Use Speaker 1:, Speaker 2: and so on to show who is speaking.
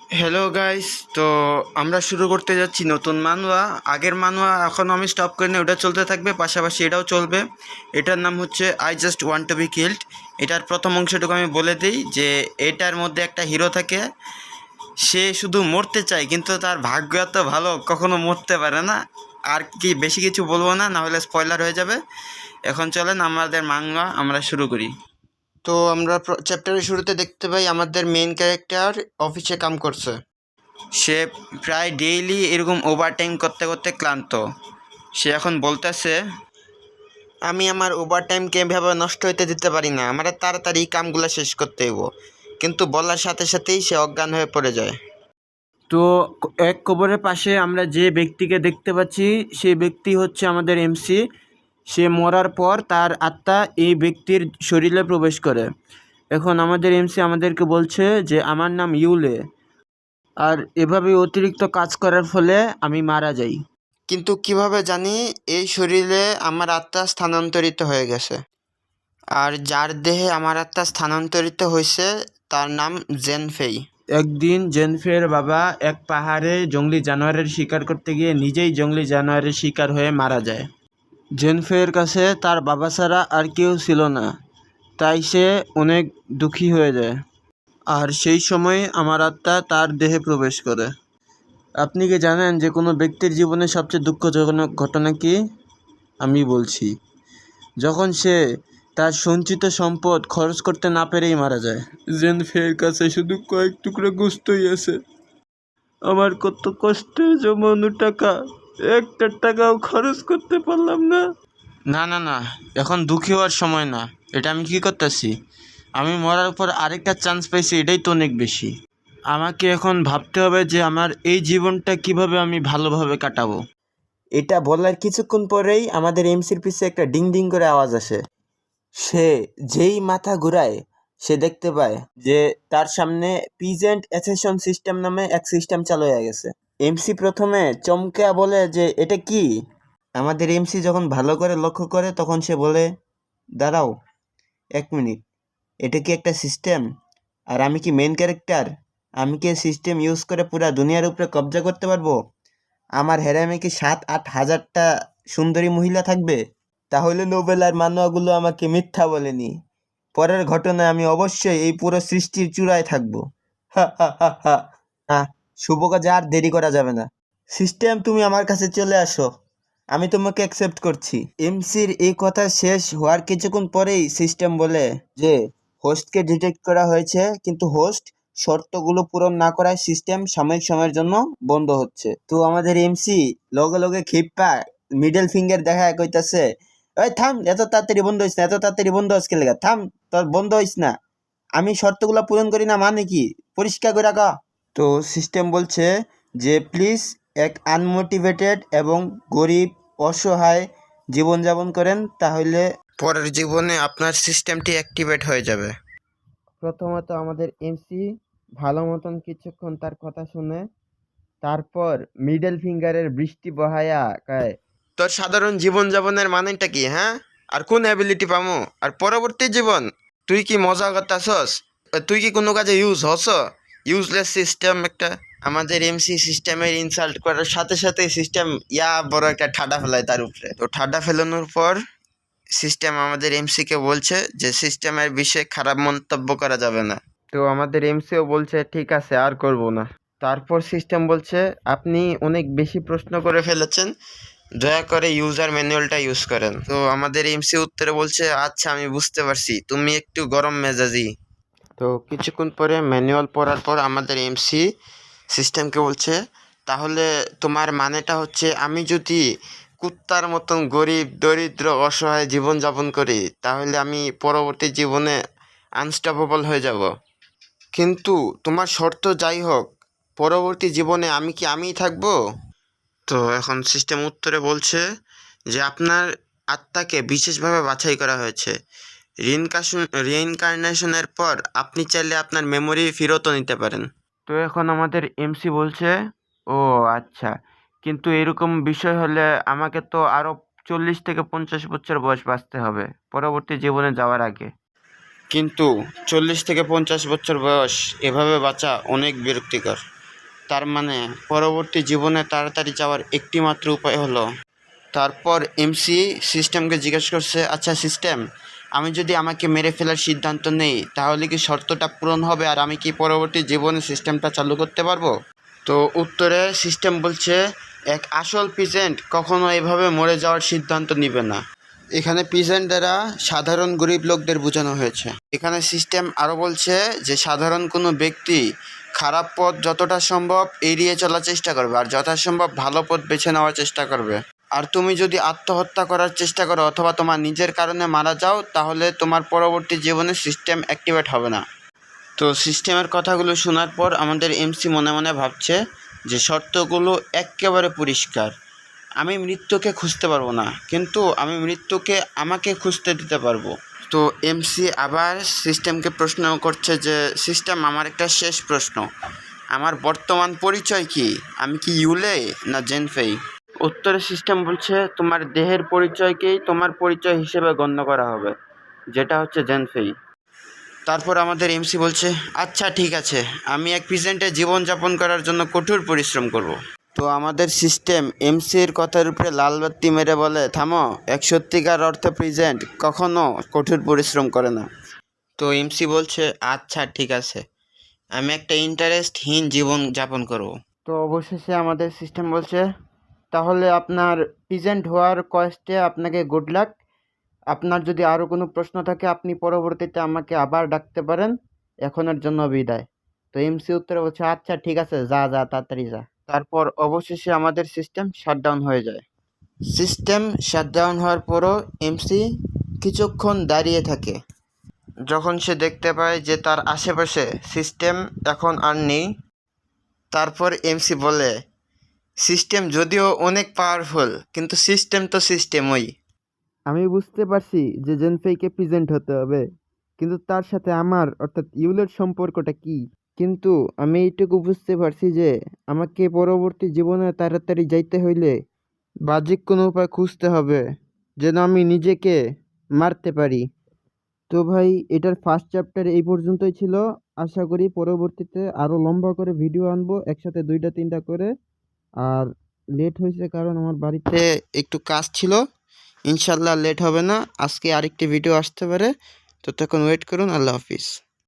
Speaker 1: Hello guys, তো আমরা শুরু করতে যাচ্ছি নতুন মানুয়া। আগের মানুয়া এখনও আমি স্টপ করিনি, ওটা চলতে থাকবে, পাশাপাশি এটাও চলবে। এটার নাম হচ্ছে I just want to be killed. এটার প্রথম অংশটুকু আমি বলে দিই যে এটার মধ্যে একটা হিরো থাকে, সে শুধু মরতে চায় কিন্তু তার ভাগ্য এত ভালো কখনো মরতে পারে না। আর কি বেশি কিছু বলবো না, না হলে স্পয়লার হয়ে যাবে। এখন চলেন আমাদের মাংলা আমরা শুরু করি। তো আমরা চ্যাপ্টারের শুরুতে দেখতে পাই আমাদের মেইন ক্যারেক্টার অফিসে কাম করছে। সে প্রায় ডেইলি এরকম ওভারটাইম করতে করতে ক্লান্ত। সে এখন বলতেছে, আমি আমার ওভারটাইমকে এভাবে নষ্ট হইতে দিতে পারি না, আমার তাড়াতাড়ি কামগুলো শেষ করতে হইব। কিন্তু বলার সাথে সাথেই সে অজ্ঞান হয়ে পড়ে যায়। তো এক কবরের পাশে আমরা যে ব্যক্তিকে দেখতে পাচ্ছি সেই ব্যক্তি হচ্ছে আমাদের এমসি। সে মরার পর তার আত্মা এই ব্যক্তির শরীরে প্রবেশ করে। এখন আমাদের এমসি আমাদেরকে বলছে যে আমার নাম ইউলে, আর এভাবে অতিরিক্ত কাজ করার ফলে আমি মারা যাই। কিন্তু কিভাবে জানি এই শরীরে আমার আত্মা স্থানান্তরিত হয়ে গেছে। আর যার দেহে আমার আত্মা স্থানান্তরিত হয়েছে তার নাম জেনফেই। একদিন জেনফের বাবা এক পাহাড়ে জঙ্গলি জানোয়ারের শিকার করতে গিয়ে নিজেই জঙ্গলি জানোয়ারের শিকার হয়ে মারা যায়। জেনফের কাছে তার বাবা ছাড়া আর কেউ ছিল না, তাই সে অনেক দুঃখী হয়ে যায়। আর সেই সময় আমার আত্মা তার দেহে প্রবেশ করে। আপনি কি জানেন যে কোনো ব্যক্তির জীবনে সবচেয়ে দুঃখজনক ঘটনা কি? আমি বলছি, যখন সে তার সঞ্চিত সম্পদ খরচ করতে না পেরেই মারা যায়। জেনফের কাছে শুধু কয়েক টুকরো গোস্তই আছে। আমার কত কষ্টে জমানো টাকা, একটা টাকাও খরচ করতে পারলাম না। না না না, এখন দুঃখী হওয়ার সময় না। এটা আমি কি করতেছি? আমি মরার পর আরেকটা চান্স পাইছি, এটাই তো অনেক বেশি। আমাকে এখন ভাবতে হবে যে আমার এই জীবনটা কিভাবে আমি ভালোভাবে কাটাবো। এটা বলার কিছুক্ষণ পরেই আমাদের এমসির পিছে একটা ডিং ডিং করে আওয়াজ আসে। সে যেই মাথা ঘুরায় সে দেখতে পায় যে তার সামনে পিজেন্ট অ্যাসেশন সিস্টেম নামে এক সিস্টেম চালু হয়ে গেছে। এমসি প্রথমে চমকে বলে যে এটা কি। আমাদের এমসি যখন ভালো করে লক্ষ্য করে তখন সে বলে, দাঁড়াও 1 মিনিট, এটা কি একটা সিস্টেম? আর আমি কি মেন ক্যারেক্টার? আমি কি সিস্টেম ইউজ করে পুরা দুনিয়ার উপরে কবজা করতে পারবো? আমার হ্যারামে কি 7-8 হাজারটা সুন্দরী মহিলা থাকবে? তাহলে নোবেল আর মানুয়াগুলো আমাকে মিথ্যা বলেনি। পরের ঘটনায় আমি অবশ্যই এই পুরো সৃষ্টির চূড়ায় থাকবো। হা হা হা হা। হ্যাঁ, শুভ কাজে আর দেরি করা যাবে না। সিস্টেম, তুমি আমার কাছে চলে আসো, আমি তোমাকে অ্যাকসেপ্ট করছি। এমসির এই কথা শেষ হওয়ার কিছুক্ষণ পরেই সিস্টেম বলে যে হোস্টকে ডিটেক্ট করা হয়েছে, কিন্তু হোস্ট শর্তগুলো পূরণ না করায় সিস্টেম সাময়িক সময়ের জন্য বন্ধ হচ্ছে। তো আমাদের এমসি লগে লগে ক্ষিপ্পা মিডল ফিঙ্গার দেখা কইতাছে, ওই থাম, এত তাড়াতাড়ি বন্ধ হইস না, এত তাড়াতাড়ি বন্ধ আজকে লেগা থাম, তোর বন্ধ হইস না। আমি শর্তগুলো পূরণ করি না মানে কি? পরিষ্কার করে রাখা। তো সিস্টেম বলছে যে প্লিজ এক আনমোটিভেটেড এবং গরিব অসহায় জীবনযাপন করেন, তাহলে পরের জীবনে আপনার সিস্টেমটি অ্যাক্টিভেট হয়ে যাবে। প্রথমত আমাদের এমসি ভালো মতন কিছুক্ষণ তার কথা শুনে, তারপর মিডল ফিঙ্গারের বৃষ্টি বহায়া কয়, তোর সাধারণ জীবনযাপনের মানেটা কি? হ্যাঁ, আর কোন অ্যাবিলিটি পামো? আর পরবর্তী জীবন তুই কি মজা করতাছস? তুই কি কোনো কাজে ইউজ হস? ইউজলেস সিস্টেম একটা। আমাদের এমসি সিস্টেমের ইনসাল্ট করার সাথে সাথে সিস্টেম বড় একটা ঠাডা ফেলায় তার উপরে। তো ঠাডা ফেলানোর পর সিস্টেম আমাদের এমসিকে বলছে যে সিস্টেমের বিষয়ে খারাপ মন্তব্য করা যাবে না। তো আমাদের এমসিও বলছে ঠিক আছে, আর করব না। তারপর সিস্টেম বলছে, আপনি অনেক বেশি প্রশ্ন করে ফেলেছেন, দয়া করে ইউজার ম্যানুয়ালটা ইউজ করেন। তো আমাদের এমসি উত্তরে বলছে, আচ্ছা আমি বুঝতে পারছি, তুমি একটু গরম মেজাজি। তো কিছুক্ষণ পরে ম্যানুয়াল পড়ার পর আমাদের এমসি সিস্টেমকে বলছে, তাহলে তোমার মানেটা হচ্ছে আমি যদি কুত্তার মতন গরিব দরিদ্র অসহায় জীবনযাপন করি তাহলে আমি পরবর্তী জীবনে আনস্টপেবল হয়ে যাব। কিন্তু তোমার শর্ত যাই হোক, পরবর্তী জীবনে আমি কি আমিই থাকবো? তো এখন সিস্টেম উত্তরে বলছে যে আপনার আত্মাকে বিশেষভাবে বাছাই করা হয়েছে। রিইনকার্নেশনের পর আপনি চাইলে আপনার মেমোরি ফেরতও নিতে পারেন। তো এখন আমাদের এমসি বলছে, ও আচ্ছা, কিন্তু এরকম বিষয় হলে আমাকে তো আরও 40 থেকে 50 বছর বয়স বাঁচতে হবে পরবর্তী জীবনে যাওয়ার আগে। কিন্তু 40 থেকে 50 বছর বয়স এভাবে বাঁচা অনেক বিরক্তিকর। তার মানে পরবর্তী জীবনে তাড়াতাড়ি যাওয়ার একটিমাত্র উপায় হলো। তারপর এমসি সিস্টেমকে জিজ্ঞেস করছে, আচ্ছা সিস্টেম, আমি যদি আমাকে মেরে ফেলার সিদ্ধান্ত নেই তাহলে কি শর্তটা পূরণ হবে আর আমি কি পরবর্তী জীবনে সিস্টেমটা চালু করতে পারবো? তো উত্তরে সিস্টেম বলছে, এক আসল পিজেন্ট কখনো এভাবে মরে যাওয়ার সিদ্ধান্ত নেবে না। এখানে পিজেন্ট দ্বারা সাধারণ গরিব লোকদের বোঝানো হয়েছে। এখানে সিস্টেম আরও বলছে যে সাধারণ কোনো ব্যক্তি খারাপ পথ যতটা সম্ভব এড়িয়ে চলার চেষ্টা করবে আর যথাসম্ভব ভালো পথ বেছে নেওয়ার চেষ্টা করবে। আর তুমি যদি আত্মহত্যা করার চেষ্টা করো অথবা তোমার নিজের কারণে মারা যাও তাহলে তোমার পরবর্তী জীবনে সিস্টেম অ্যাক্টিভেট হবে না। তো সিস্টেমের কথাগুলো শোনার পর আমাদের এমসি মনে মনে ভাবছে যে শর্তগুলো একেবারে পরিষ্কার। আমি মৃত্যুকে খুঁজতে পারবো না, কিন্তু আমি মৃত্যুকে আমাকে খুঁজতে দিতে পারবো। তো এমসি আবার সিস্টেমকে প্রশ্ন করছে যে সিস্টেম, আমার একটা শেষ প্রশ্ন, আমার বর্তমান পরিচয় কি? আমি কি ইউলে না জেনফেই? উত্তরে সিস্টেম বলছে, তোমার দেহের পরিচয়কেই তোমার পরিচয় হিসেবে গণ্য করা হবে, যেটা হচ্ছে জেনফেই। তারপর আমাদের এমসি বলছে, আচ্ছা ঠিক আছে, আমি এক প্রেজেন্টে জীবনযাপন করার জন্য কঠোর পরিশ্রম করব। তো আমাদের সিস্টেম এমসির কথার উপরে লাল বাতি মেরে বলে, থামো, এক সত্যিকার অর্থে প্রেজেন্ট কখনো কঠোর পরিশ্রম করে না। তো এমসি বলছে, আচ্ছা ঠিক আছে, আমি একটা ইন্টারেস্টহীন জীবন যাপন করব। তো অবশেষে আমাদের সিস্টেম বলছে, তাহলে আপনার প্রেজেন্ট হওয়ার কষ্টে আপনাকে গুড লাক। আপনার যদি আরও কোনো প্রশ্ন থাকে আপনি পরবর্তীতে আমাকে আবার ডাকতে পারেন, এখনের জন্য বিদায়। তো এমসি উত্তরে বলছে, আচ্ছা ঠিক আছে, যা যা তাড়াতাড়ি যা। তারপর অবশেষে আমাদের সিস্টেম শাটডাউন হয়ে যায়। সিস্টেম শাটডাউন হওয়ার পরও এমসি কিছুক্ষণ দাঁড়িয়ে থাকে। যখন সে দেখতে পায় যে তার আশেপাশে সিস্টেম এখন আর নেই, তারপর এমসি বলে, সিস্টেম যদিও অনেক পাওয়ারফুল কিন্তু সিস্টেম তো সিস্টেমই। আমি বুঝতে পারছি যে জেনফেইকে প্রেজেন্ট হতে হবে, কিন্তু তার সাথে আমার অর্থাৎ ইউলের সম্পর্কটা কি? কিন্তু আমি এইটুকু বুঝতে পারছি যে আমাকে পরবর্তী জীবনে তাড়াতাড়ি যাইতে হইলে বাহ্যিক কোনো উপায় খুঁজতে হবে যেন আমি নিজেকে মারতে পারি। তো ভাই, এটার ফার্স্ট চ্যাপ্টার এই পর্যন্তই ছিল। আশা করি পরবর্তীতে আরও লম্বা করে ভিডিও আনবো, একসাথে 2টা 3টা করে। আর লেট হয়েছে কারণ আমার বাড়িতে একটু কাজ ছিল। ইনশাল্লাহ লেট হবে না, আজকে আরেকটি ভিডিও আসতে পারে। ততক্ষণ ওয়েট করুন। আল্লাহ হাফিজ।